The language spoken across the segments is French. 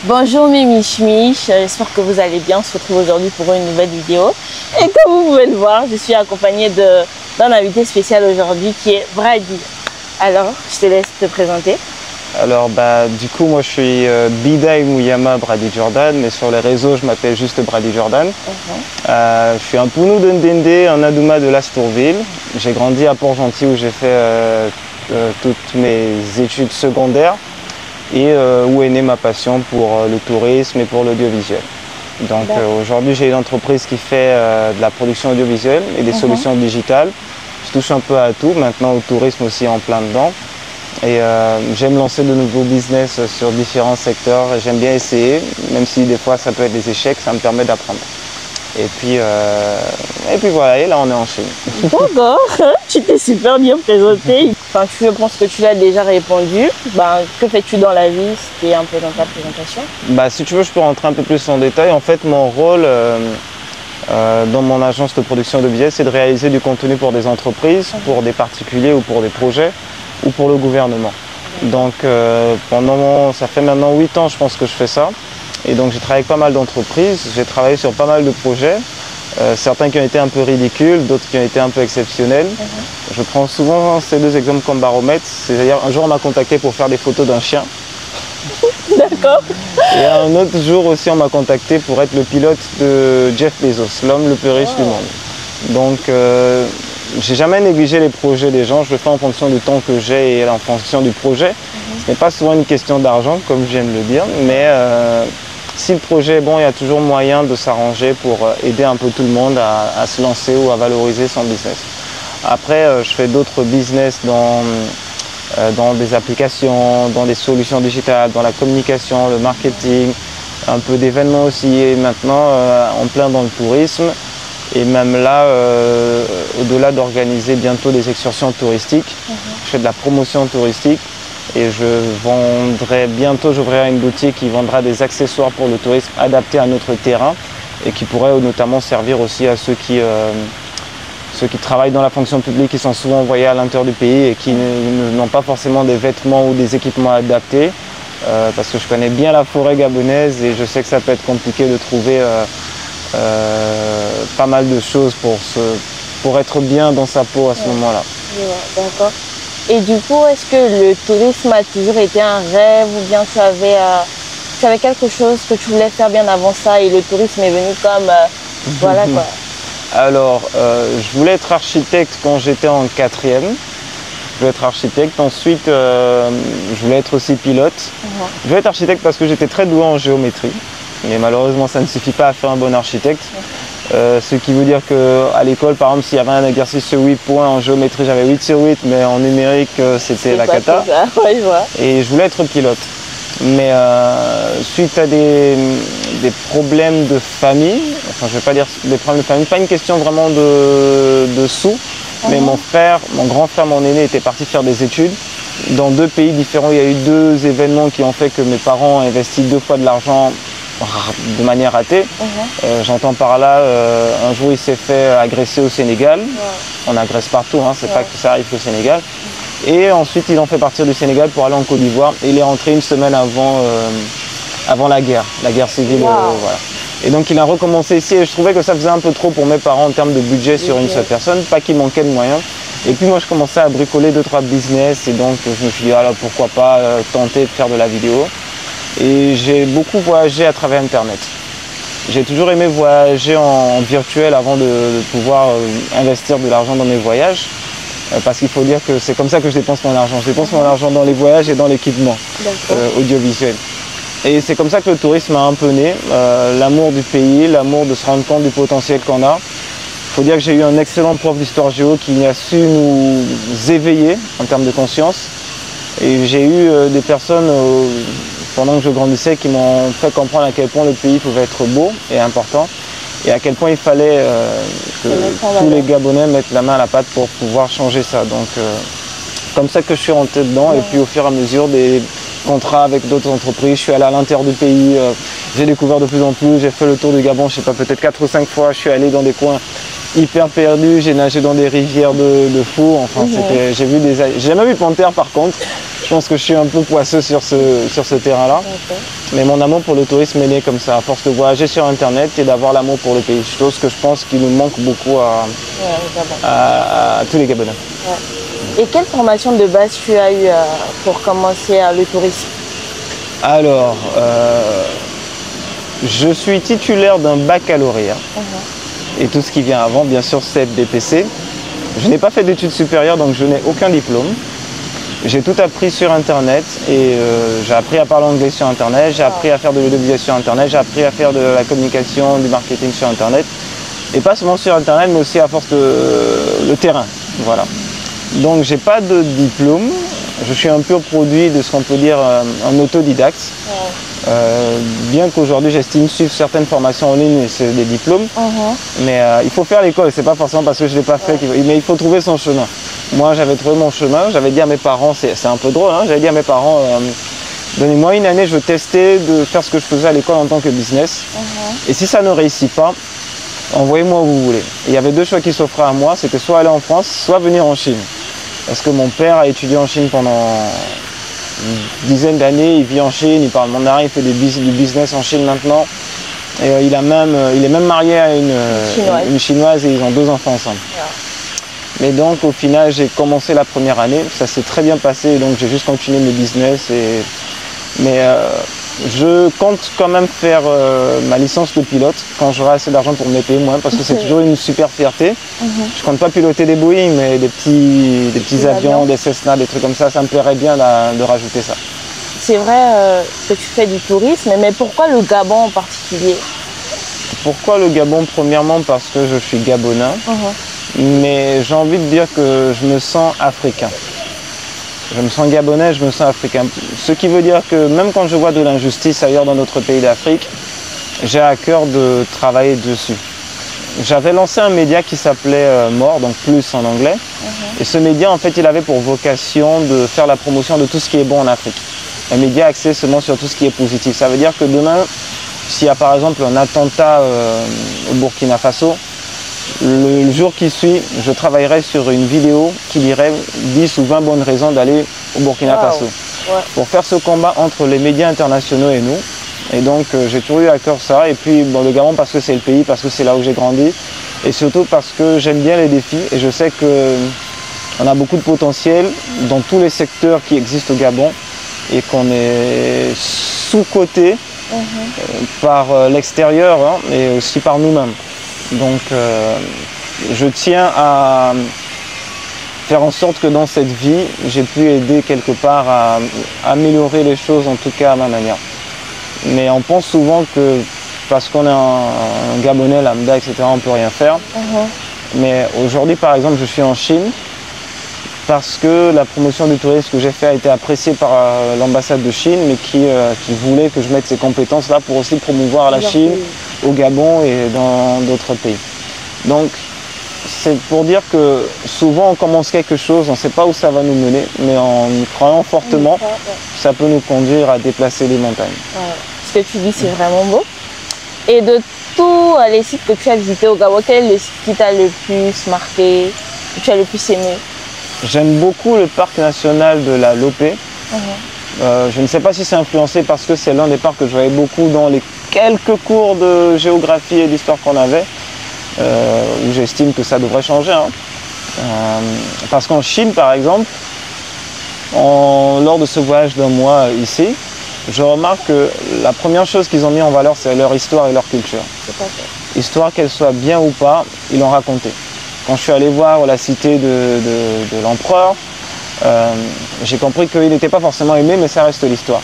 Bonjour mes miches, j'espère que vous allez bien. On se retrouve aujourd'hui pour une nouvelle vidéo. Et comme vous pouvez le voir, je suis accompagnée d'un invité spécial aujourd'hui qui est Brady. Alors, je te laisse te présenter. Alors du coup moi je suis Bidai Muyama Brady Jordan, mais sur les réseaux je m'appelle juste Brady Jordan. Je suis un Pounou de Ndende, un Adouma de l'Astourville. J'ai grandi à Port-Gentil où j'ai fait toutes mes études secondaires et où est née ma passion pour le tourisme et pour l'audiovisuel. Donc aujourd'hui j'ai une entreprise qui fait de la production audiovisuelle et des solutions digitales. Je touche un peu à tout, maintenant au tourisme aussi en plein dedans. Et j'aime lancer de nouveaux business sur différents secteurs. J'aime bien essayer, même si des fois ça peut être des échecs, ça me permet d'apprendre. Et puis voilà, et là on est en Chine. D'accord, tu t'es super bien présenté. Enfin, je pense que tu l'as déjà répondu. Que fais-tu dans la vie? C'était un peu dans ta présentation. Si tu veux, je peux rentrer un peu plus en détail. En fait, mon rôle dans mon agence de production audiovisuelle, c'est de réaliser du contenu pour des entreprises, pour des particuliers ou pour des projets, ou pour le gouvernement. Donc ça fait maintenant 8 ans je pense que je fais ça. Et donc j'ai travaillé avec pas mal d'entreprises, j'ai travaillé sur pas mal de projets, certains qui ont été un peu ridicules, d'autres qui ont été un peu exceptionnels. Je prends souvent ces deux exemples comme baromètre. C'est-à-dire un jour on m'a contacté pour faire des photos d'un chien. D'accord. Et un autre jour aussi on m'a contacté pour être le pilote de Jeff Bezos, l'homme le plus riche du monde. Donc j'ai jamais négligé les projets des gens, je le fais en fonction du temps que j'ai et en fonction du projet. Ce n'est pas souvent une question d'argent, comme j'aime le dire, mais si le projet est bon, il y a toujours moyen de s'arranger pour aider un peu tout le monde à se lancer ou à valoriser son business. Après, je fais d'autres business dans des applications, dans des solutions digitales, dans la communication, le marketing, un peu d'événements aussi, et maintenant en plein dans le tourisme. Et même là, au-delà d'organiser bientôt des excursions touristiques, je fais de la promotion touristique et j'ouvrirai une boutique qui vendra des accessoires pour le tourisme adaptés à notre terrain et qui pourrait notamment servir aussi à ceux qui travaillent dans la fonction publique, qui sont souvent envoyés à l'intérieur du pays et qui n'ont pas forcément des vêtements ou des équipements adaptés. Parce que je connais bien la forêt gabonaise et je sais que ça peut être compliqué de trouver pas mal de choses pour être bien dans sa peau à ce moment-là. D'accord. Et du coup, est-ce que le tourisme a toujours été un rêve ou bien tu avais quelque chose que tu voulais faire bien avant ça et le tourisme est venu comme voilà quoi? Alors, je voulais être architecte quand j'étais en 4e. Je voulais être architecte. Ensuite, je voulais être aussi pilote. Je voulais être architecte parce que j'étais très doué en géométrie. Mais malheureusement, ça ne suffit pas à faire un bon architecte. Ce qui veut dire qu'à l'école, par exemple, s'il y avait un exercice sur 8 points en géométrie, j'avais 8 sur 8, mais en numérique, c'était la cata. Ouais, je vois. Et je voulais être pilote. Mais suite à des problèmes de famille, enfin je ne vais pas dire des problèmes de famille, pas une question vraiment de sous, mais mon grand frère, mon aîné, était parti faire des études dans 2 pays différents. Il y a eu 2 événements qui ont fait que mes parents ont investi 2 fois de l'argent de manière ratée. J'entends par là, un jour il s'est fait agresser au Sénégal. On agresse partout, c'est pas que ça arrive au Sénégal. Et ensuite ils l'ont fait partir du Sénégal pour aller en Côte d'Ivoire. Et il est rentré une semaine avant la guerre civile. Voilà. Et donc il a recommencé ici et je trouvais que ça faisait un peu trop pour mes parents en termes de budget sur une seule personne, pas qu'il manquait de moyens. Et puis moi je commençais à bricoler 2-3 business et donc je me suis dit alors pourquoi pas tenter de faire de la vidéo. Et j'ai beaucoup voyagé à travers Internet. J'ai toujours aimé voyager en virtuel avant de pouvoir investir de l'argent dans mes voyages. Parce qu'il faut dire que c'est comme ça que je dépense mon argent. Je dépense mon argent dans les voyages et dans l'équipement audiovisuel. Et c'est comme ça que le tourisme a un peu né. L'amour du pays, l'amour de se rendre compte du potentiel qu'on a. Il faut dire que j'ai eu un excellent prof d'histoire géo qui a su nous éveiller en termes de conscience. Et j'ai eu des personnes pendant que je grandissais qui m'ont fait comprendre à quel point le pays pouvait être beau et important et à quel point il fallait que tous les Gabonais mettent la main à la pâte pour pouvoir changer ça. Donc comme ça que je suis rentré dedans et puis au fur et à mesure des contrats avec d'autres entreprises, je suis allé à l'intérieur du pays, j'ai découvert de plus en plus, j'ai fait le tour du Gabon, je sais pas, peut-être 4 ou 5 fois, je suis allé dans des coins hyper perdus, j'ai nagé dans des rivières de fou, enfin j'ai jamais vu de panthère par contre, Je pense que je suis un peu poisseux sur ce terrain-là. Ok. Mais mon amour pour le tourisme est né comme ça, à force de voyager sur Internet et d'avoir l'amour pour le pays. Chose que je pense qu'il nous manque beaucoup Ouais, au Gabon. à tous les Gabonais. Ouais. Et quelle formation de base tu as eu pour commencer le tourisme? Alors, je suis titulaire d'un baccalauréat. Et tout ce qui vient avant, bien sûr, c'est BPC. Je n'ai pas fait d'études supérieures, donc je n'ai aucun diplôme. J'ai tout appris sur Internet et j'ai appris à parler anglais sur Internet, j'ai appris à faire de l'audiovisuel sur Internet, j'ai appris à faire de la communication, du marketing sur Internet. Et pas seulement sur Internet, mais aussi à force de le terrain. Voilà. Donc j'ai pas de diplôme, je suis un pur produit de ce qu'on peut dire un autodidacte. Bien qu'aujourd'hui j'estime suivre certaines formations en ligne et c'est des diplômes, mais il faut faire l'école, c'est pas forcément parce que je l'ai pas fait, mais il faut trouver son chemin. Moi j'avais trouvé mon chemin, j'avais dit à mes parents, c'est un peu drôle, hein, j'avais dit à mes parents, donnez-moi une année, je veux tester de faire ce que je faisais à l'école en tant que business, et si ça ne réussit pas, envoyez-moi où vous voulez. Et il y avait deux choix qui s'offraient à moi, c'était soit aller en France, soit venir en Chine. Parce que mon père a étudié en Chine pendant une dizaine d'années, il vit en Chine, il parle mandarin, il fait du business en Chine maintenant. Et il est même marié à une Chinoise et ils ont 2 enfants ensemble. Mais donc au final j'ai commencé la première année, ça s'est très bien passé, donc j'ai juste continué mes business. Mais je compte quand même faire ma licence de pilote quand j'aurai assez d'argent pour me payer moi, parce que c'est toujours une super fierté. Je compte pas piloter des Boeing, mais des petits avions, des Cessna, des trucs comme ça me plairait bien de rajouter ça. C'est vrai que tu fais du tourisme, mais pourquoi le Gabon en particulier? Pourquoi le Gabon? Premièrement parce que je suis gabonais, mais j'ai envie de dire que je me sens africain. Je me sens gabonais, je me sens africain. Ce qui veut dire que même quand je vois de l'injustice ailleurs dans notre pays d'Afrique, j'ai à cœur de travailler dessus. J'avais lancé un média qui s'appelait More, donc plus en anglais. Et ce média, en fait, il avait pour vocation de faire la promotion de tout ce qui est bon en Afrique. Un média axé seulement sur tout ce qui est positif. Ça veut dire que demain, s'il y a par exemple un attentat au Burkina Faso, le jour qui suit, je travaillerai sur une vidéo qui dirait 10 ou 20 bonnes raisons d'aller au Burkina Faso. Pour faire ce combat entre les médias internationaux et nous. Et donc j'ai toujours eu à cœur ça. Et puis bon, le Gabon parce que c'est le pays, parce que c'est là où j'ai grandi. Et surtout parce que j'aime bien les défis. Et je sais qu'on a beaucoup de potentiel dans tous les secteurs qui existent au Gabon. Et qu'on est sous-coté par l'extérieur et aussi par nous-mêmes. Donc je tiens à faire en sorte que dans cette vie, j'ai pu aider quelque part à améliorer les choses, en tout cas à ma manière. Mais on pense souvent que parce qu'on est un Gabonais lambda, etc., on ne peut rien faire. Mais aujourd'hui, par exemple, je suis en Chine parce que la promotion du tourisme que j'ai fait a été appréciée par l'ambassade de Chine, mais qui voulait que je mette ces compétences-là pour aussi promouvoir la Chine au Gabon et dans d'autres pays. Donc, c'est pour dire que souvent on commence quelque chose, on ne sait pas où ça va nous mener, mais en y croyant fortement, ça peut nous conduire à déplacer les montagnes. Ce que tu dis, c'est vraiment beau. Et de tous les sites que tu as visités au Gabon, quel est le site qui t'a le plus marqué, que tu as le plus aimé? J'aime beaucoup le parc national de la Lopé. Je ne sais pas si c'est influencé parce que c'est l'un des parcs que je voyais beaucoup dans les quelques cours de géographie et d'histoire qu'on avait, où j'estime que ça devrait changer. Parce qu'en Chine, par exemple, lors de ce voyage d'un mois ici, je remarque que la première chose qu'ils ont mis en valeur, c'est leur histoire et leur culture. Histoire, qu'elle soit bien ou pas, ils l'ont racontée. Quand je suis allé voir la cité de l'empereur, j'ai compris qu'il n'était pas forcément aimé, mais ça reste l'histoire.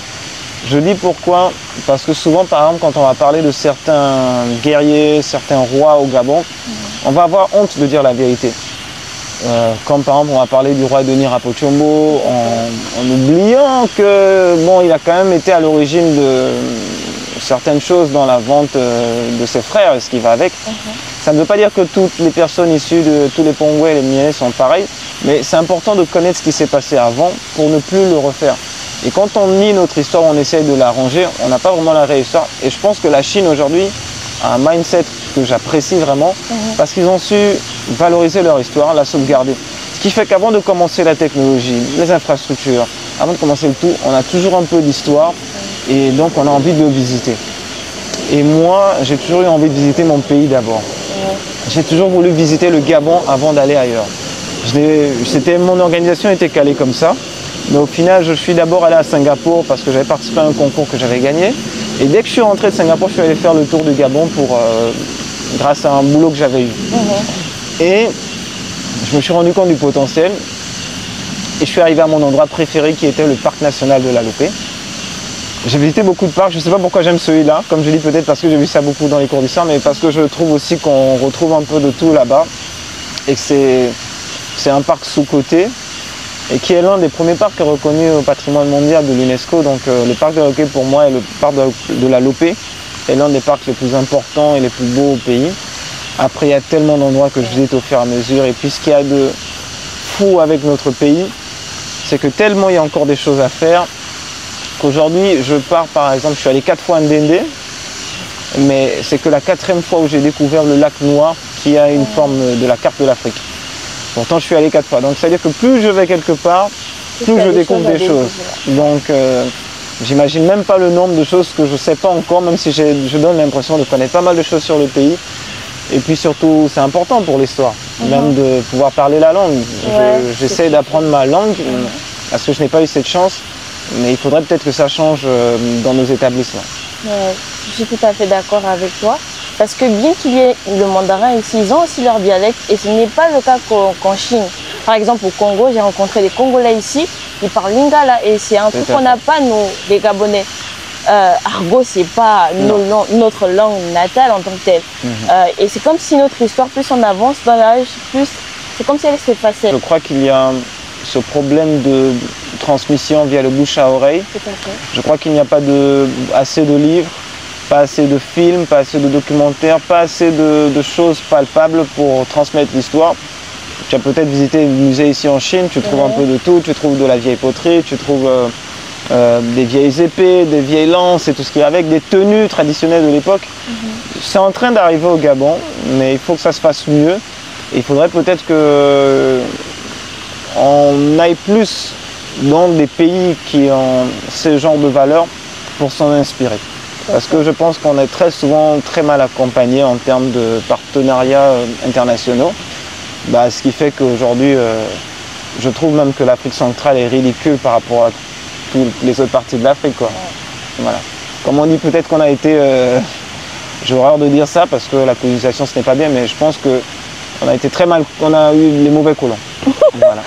Je dis pourquoi, parce que souvent, par exemple, quand on va parler de certains guerriers, certains rois au Gabon, on va avoir honte de dire la vérité. Comme par exemple, on va parler du roi Denis Rapochombo, en oubliant que, bon, il a quand même été à l'origine de certaines choses dans la vente de ses frères et ce qui va avec. Ça ne veut pas dire que toutes les personnes issues de tous les Pongwais et les Mienais sont pareilles, mais c'est important de connaître ce qui s'est passé avant pour ne plus le refaire. Et quand on nie notre histoire, on essaye de la ranger, on n'a pas vraiment la vraie histoire. Et je pense que la Chine aujourd'hui a un mindset que j'apprécie vraiment, parce qu'ils ont su valoriser leur histoire, la sauvegarder. Ce qui fait qu'avant de commencer la technologie, les infrastructures, avant de commencer le tout, on a toujours un peu d'histoire et donc on a envie de le visiter. Et moi, j'ai toujours eu envie de visiter mon pays d'abord. J'ai toujours voulu visiter le Gabon avant d'aller ailleurs. Mon organisation était calée comme ça. Mais au final, je suis d'abord allé à Singapour parce que j'avais participé à un concours que j'avais gagné. Et dès que je suis rentré de Singapour, je suis allé faire le tour du Gabon grâce à un boulot que j'avais eu. Et je me suis rendu compte du potentiel. Et je suis arrivé à mon endroit préféré qui était le parc national de la Lopé. J'ai visité beaucoup de parcs, je ne sais pas pourquoi j'aime celui-là. Comme je dis, peut-être parce que j'ai vu ça beaucoup dans les cours d'histoire, mais parce que je trouve aussi qu'on retrouve un peu de tout là-bas. Et que c'est un parc sous-coté. Et qui est l'un des premiers parcs reconnus au patrimoine mondial de l'UNESCO. Donc le parc de la Lopé pour moi et le parc de la Lopé est l'un des parcs les plus importants et les plus beaux au pays. Après il y a tellement d'endroits que je visite au fur et à mesure. Et puis ce qu'il y a de fou avec notre pays, c'est que tellement il y a encore des choses à faire qu'aujourd'hui je pars par exemple, je suis allé 4 fois à Ndendé, mais c'est que la 4e fois où j'ai découvert le lac Noir qui a une forme de la carte de l'Afrique. Pourtant, je suis allé 4 fois. Donc, c'est-à-dire que plus je vais quelque part, plus je découvre des choses. Donc, j'imagine même pas le nombre de choses que je ne sais pas encore, même si je donne l'impression de connaître pas mal de choses sur le pays. Et puis surtout, c'est important pour l'histoire, même de pouvoir parler la langue. J'essaie d'apprendre ma langue, parce que je n'ai pas eu cette chance, mais il faudrait peut-être que ça change dans nos établissements. Je suis tout à fait d'accord avec toi. Parce que bien qu'il y ait le mandarin ici, ils ont aussi leur dialecte et ce n'est pas le cas qu'en Chine. Par exemple, au Congo, j'ai rencontré des Congolais ici, ils parlent lingala et c'est un truc qu'on n'a pas, nous, les Gabonais. Argot, c'est pas notre langue natale en tant que telle. Et c'est comme si notre histoire, plus on avance dans l'âge, plus c'est comme si elle s'effaçait. Je crois qu'il y a ce problème de transmission via le bouche à oreille. Tout à fait. Je crois qu'il n'y a pas assez de livres, pas assez de films, pas assez de documentaires, pas assez de choses palpables pour transmettre l'histoire. Tu as peut-être visité le musée ici en Chine, tu trouves un peu de tout, tu trouves de la vieille poterie, tu trouves des vieilles épées, des vieilles lances et tout ce qui est avec, des tenues traditionnelles de l'époque. C'est en train d'arriver au Gabon, mais il faut que ça se fasse mieux. Et il faudrait peut-être qu'on aille plus dans des pays qui ont ce genre de valeurs pour s'en inspirer. Parce que je pense qu'on est très souvent très mal accompagné en termes de partenariats internationaux. Ce qui fait qu'aujourd'hui, je trouve même que l'Afrique centrale est ridicule par rapport à toutes les autres parties de l'Afrique. Voilà. Comme on dit, peut-être qu'on a été... j'ai horreur de dire ça parce que la colonisation ce n'est pas bien, mais je pense qu'on a été très mal... On a eu les mauvais colons. Voilà.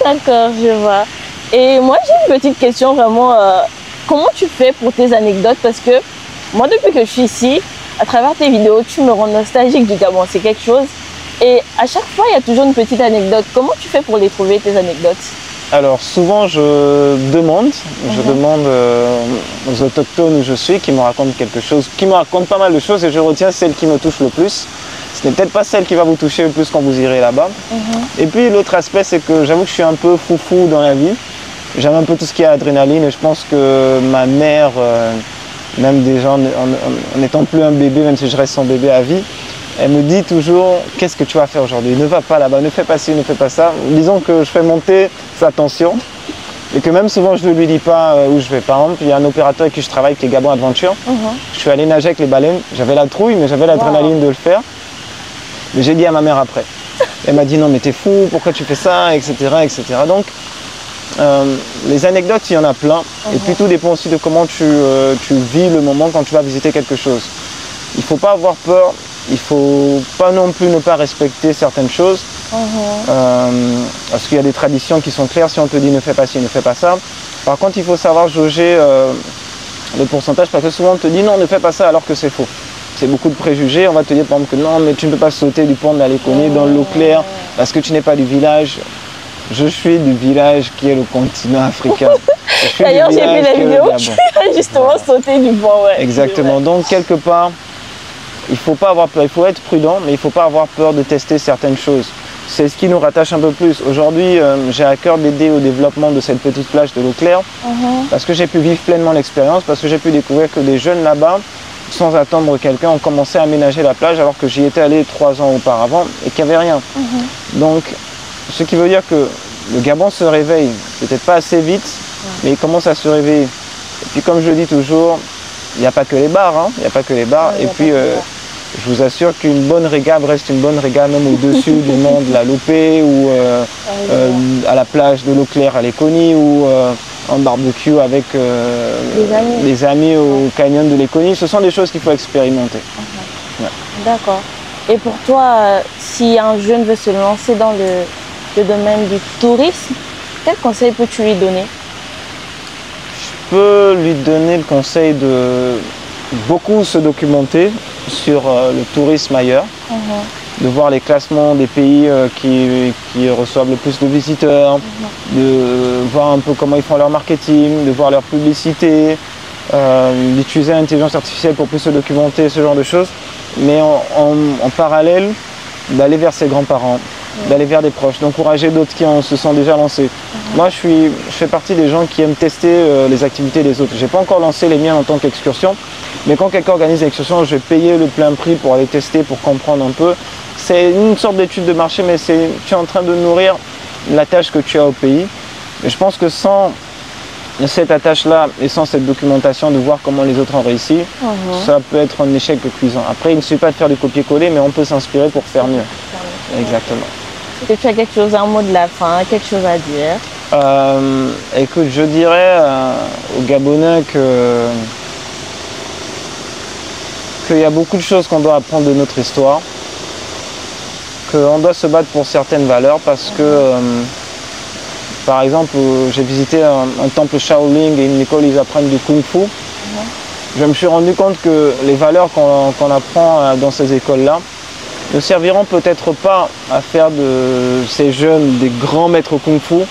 D'accord, je vois. Et moi, j'ai une petite question vraiment... comment tu fais pour tes anecdotes? Parce que moi, depuis que je suis ici, à travers tes vidéos, tu me rends nostalgique du Gabon. C'est quelque chose. Et à chaque fois, il y a toujours une petite anecdote. Comment tu fais pour les trouver, tes anecdotes? Alors, souvent, je demande aux autochtones où je suis qui me racontent quelque chose, qui me racontent pas mal de choses et je retiens celle qui me touche le plus. Ce n'est peut-être pas celle qui va vous toucher le plus quand vous irez là-bas. Et puis, l'autre aspect, c'est que j'avoue que je suis un peu foufou dans la vie. J'aime un peu tout ce qui est adrénaline et je pense que ma mère, même déjà en n'étant plus un bébé, même si je reste son bébé à vie, elle me dit toujours « Qu'est-ce que tu vas faire aujourd'hui? Ne va pas là-bas, ne fais pas ci, ne fais pas ça. » Disons que je fais monter sa tension et que même souvent je ne lui dis pas où je vais. Par exemple, il y a un opérateur avec qui je travaille qui est Gabon Adventure. Je suis allé nager avec les baleines. J'avais la trouille, mais j'avais l'adrénaline de le faire. Mais j'ai dit à ma mère après. Elle m'a dit « Non mais t'es fou, pourquoi tu fais ça, etc. etc. » Donc, les anecdotes, il y en a plein. Et puis tout dépend aussi de comment tu vis le moment quand tu vas visiter quelque chose. Il ne faut pas avoir peur, il ne faut pas non plus ne pas respecter certaines choses. Parce qu'il y a des traditions qui sont claires, si on te dit ne fais pas ci, ne fais pas ça. Par contre, il faut savoir jauger le pourcentage parce que souvent on te dit non, ne fais pas ça alors que c'est faux. C'est beaucoup de préjugés, on va te dire par exemple que non, mais tu ne peux pas sauter du pont de la Léconie dans l'eau claire parce que tu n'es pas du village. Je suis du village qui est le continent africain. D'ailleurs, j'ai vu la vidéo, tu as justement sauté du pont. Ouais. Exactement. Donc, quelque part, il ne faut pas avoir peur. Il faut être prudent, mais il ne faut pas avoir peur de tester certaines choses. C'est ce qui nous rattache un peu plus. Aujourd'hui, j'ai à cœur d'aider au développement de cette petite plage de l'eau claire parce que j'ai pu vivre pleinement l'expérience, parce que j'ai pu découvrir que des jeunes là-bas, sans attendre quelqu'un, ont commencé à aménager la plage alors que j'y étais allé 3 ans auparavant et qu'il n'y avait rien. Donc, ce qui veut dire que le Gabon se réveille, peut-être pas assez vite, mais il commence à se réveiller. Et puis comme je dis toujours, il n'y a pas que les bars, hein, il n'y a pas que les bars. Et puis je vous assure qu'une bonne régab reste une bonne régab même au-dessus du nom de la Loupé ou à la plage de l'eau claire à Léconie ou en barbecue avec les amis au canyon de Léconie. Ce sont des choses qu'il faut expérimenter. D'accord. Et pour toi, si un jeune veut se lancer dans le domaine du tourisme, quel conseil peux-tu lui donner? Je peux lui donner le conseil de beaucoup se documenter sur le tourisme ailleurs, de voir les classements des pays qui reçoivent le plus de visiteurs, de voir un peu comment ils font leur marketing, de voir leur publicité, d'utiliser l'intelligence artificielle pour plus se documenter, ce genre de choses, mais en parallèle d'aller vers ses grands-parents, d'aller vers des proches, d'encourager d'autres qui se sont déjà lancés. Moi, je fais partie des gens qui aiment tester les activités des autres. Je n'ai pas encore lancé les miennes en tant qu'excursion, mais quand quelqu'un organise l'excursion, je vais payer le plein prix pour aller tester, pour comprendre un peu. C'est une sorte d'étude de marché, mais tu es en train de nourrir l'attache que tu as au pays. Et je pense que sans cette attache-là et sans cette documentation de voir comment les autres ont réussi, ça peut être un échec cuisant. Après, il ne suffit pas de faire du copier-coller, mais on peut s'inspirer pour faire mieux. Exactement. Est-ce que tu as quelque chose, un mot de la fin, quelque chose à dire? Écoute, je dirais aux Gabonais qu'il y a beaucoup de choses qu'on doit apprendre de notre histoire, qu'on doit se battre pour certaines valeurs parce que, par exemple, j'ai visité un temple Shaolin et une école où ils apprennent du Kung Fu. Je me suis rendu compte que les valeurs qu'on apprend dans ces écoles-là ne serviront peut-être pas à faire de ces jeunes des grands maîtres Kung Fu,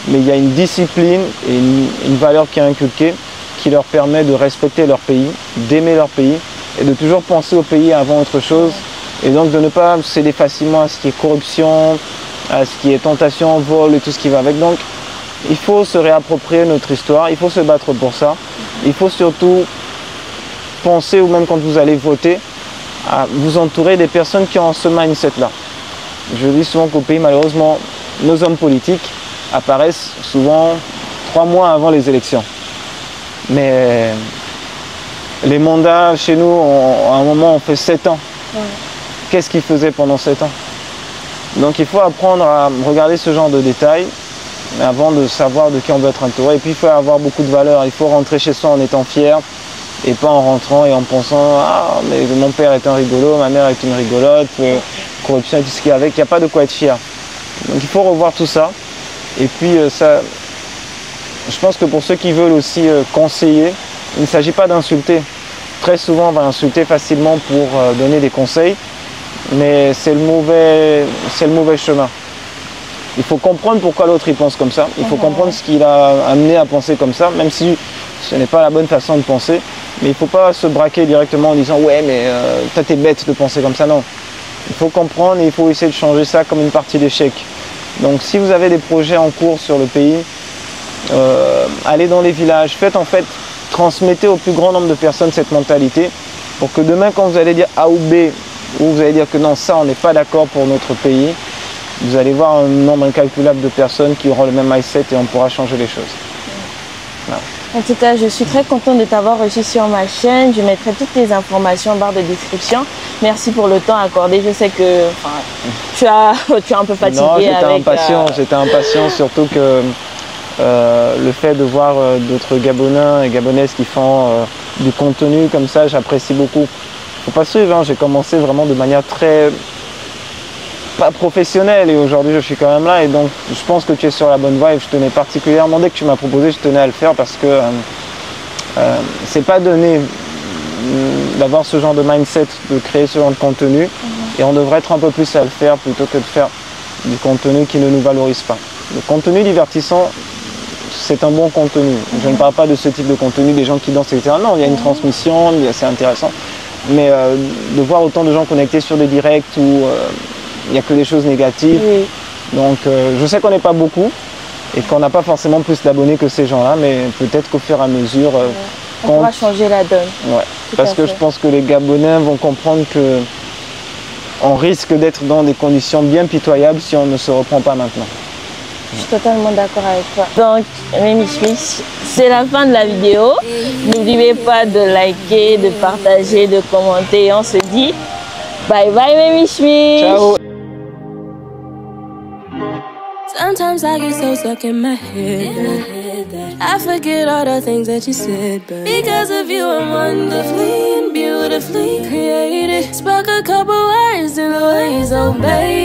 mais il y a une discipline et une valeur qui est inculquée qui leur permet de respecter leur pays, d'aimer leur pays et de toujours penser au pays avant autre chose et donc de ne pas céder facilement à ce qui est corruption, à ce qui est tentation, vol et tout ce qui va avec. Donc il faut se réapproprier notre histoire, il faut se battre pour ça. Il faut surtout penser, ou même quand vous allez voter, à vous entourer des personnes qui ont ce mindset-là. Je dis souvent qu'au pays, malheureusement, nos hommes politiques apparaissent souvent 3 mois avant les élections. Mais les mandats chez nous, à un moment, on fait 7 ans. Qu'est-ce qu'ils faisaient pendant 7 ans? Donc il faut apprendre à regarder ce genre de détails avant de savoir de qui on veut être entouré. Et puis il faut avoir beaucoup de valeurs. Il faut rentrer chez soi en étant fier et pas en rentrant et en pensant « Ah, mais mon père est un rigolo, ma mère est une rigolote, corruption et tout ce qu'il y a avec. » Il n'y a pas de quoi être fier. Donc il faut revoir tout ça. Et puis ça, je pense que pour ceux qui veulent aussi conseiller, il ne s'agit pas d'insulter. Très souvent on va insulter facilement pour donner des conseils, mais c'est le mauvais chemin. Il faut comprendre pourquoi l'autre il pense comme ça. Il faut comprendre ce qui l'a amené à penser comme ça, même si ce n'est pas la bonne façon de penser. Mais il ne faut pas se braquer directement en disant « Ouais, mais toi t'es bête de penser comme ça ». Non. Il faut comprendre et il faut essayer de changer ça comme une partie d'échec. Donc si vous avez des projets en cours sur le pays, allez dans les villages, transmettez au plus grand nombre de personnes cette mentalité pour que demain quand vous allez dire A ou B, ou vous allez dire que non, ça on n'est pas d'accord pour notre pays, vous allez voir un nombre incalculable de personnes qui auront le même mindset et on pourra changer les choses. Voilà. En tout cas, je suis très contente de t'avoir reçu sur ma chaîne. Je mettrai toutes les informations en barre de description. Merci pour le temps accordé. Je sais que tu es un peu fatigué. Non, j'étais impatient, surtout que le fait de voir d'autres Gabonais et Gabonaises qui font du contenu comme ça, j'apprécie beaucoup. Faut pas suivre, hein. J'ai commencé vraiment de manière pas professionnelle et aujourd'hui je suis quand même là et donc je pense que tu es sur la bonne voie et je tenais particulièrement, dès que tu m'as proposé, je tenais à le faire parce que c'est pas donné d'avoir ce genre de mindset, de créer ce genre de contenu et on devrait être un peu plus à le faire plutôt que de faire du contenu qui ne nous valorise pas. Le contenu divertissant, c'est un bon contenu. Je ne parle pas de ce type de contenu, des gens qui dansent, etc. Non, il y a une transmission, c'est intéressant. Mais de voir autant de gens connectés sur des directs où il n'y a que des choses négatives. Donc je sais qu'on n'est pas beaucoup et qu'on n'a pas forcément plus d'abonnés que ces gens-là, mais peut-être qu'au fur et à mesure... on pourra changer la donne. Parce que je pense que les Gabonais vont comprendre que on risque d'être dans des conditions bien pitoyables si on ne se reprend pas maintenant. Je suis totalement d'accord avec toi. Donc, mes Mich, c'est la fin de la vidéo. N'oubliez pas de liker, de partager, de commenter. Et on se dit bye bye, mes Mich. Ciao. Sometimes I get so stuck in my head that I forget all the things that you said. But because of you, I'm wonderfully and beautifully created. Spoke a couple words in a way so bad.